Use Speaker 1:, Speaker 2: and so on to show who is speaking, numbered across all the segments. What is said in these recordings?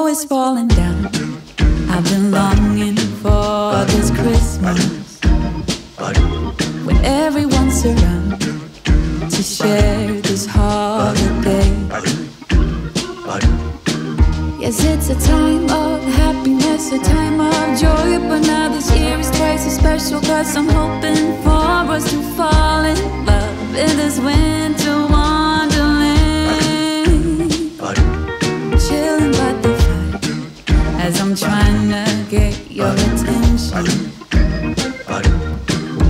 Speaker 1: always falling down. I've been longing for this Christmas, when everyone's around to share this holiday. Yes, it's a time of happiness, a time of joy, but now this year is twice as special, 'cause I'm hoping for us to fall in love in this winter wonderland. Chilling by the fire as I'm trying to get your attention,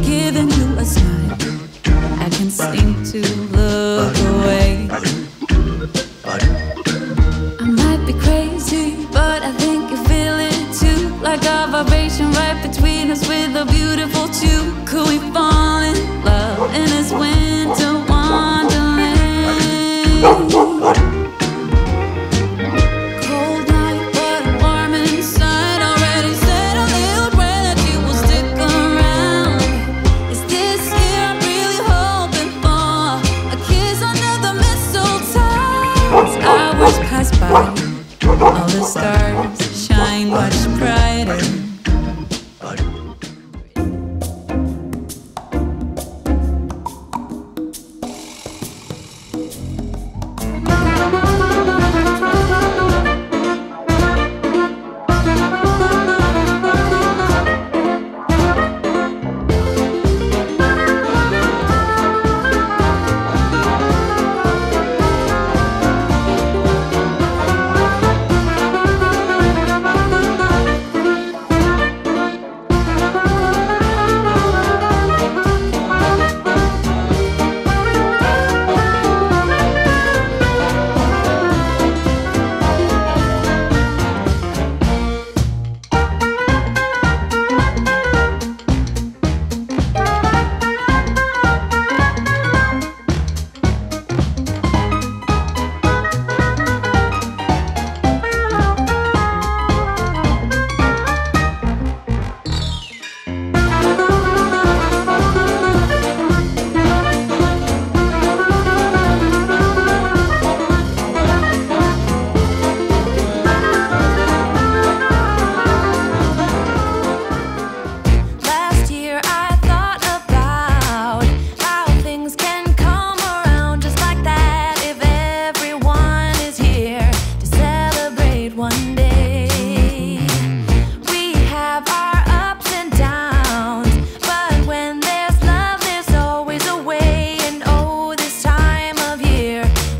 Speaker 1: giving you a smile. I can't seem to look away. I might be crazy, but I think you feel it too, like a vibration right between us with a beautiful two. Could we fall in love in this winter wonderland? Cold night, but I'm warm inside. Already said a little prayer that you will stick around. Is this year I'm really hoping for a kiss under the mistletoe? As hours pass by, all the stars shine much brighter.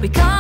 Speaker 1: We come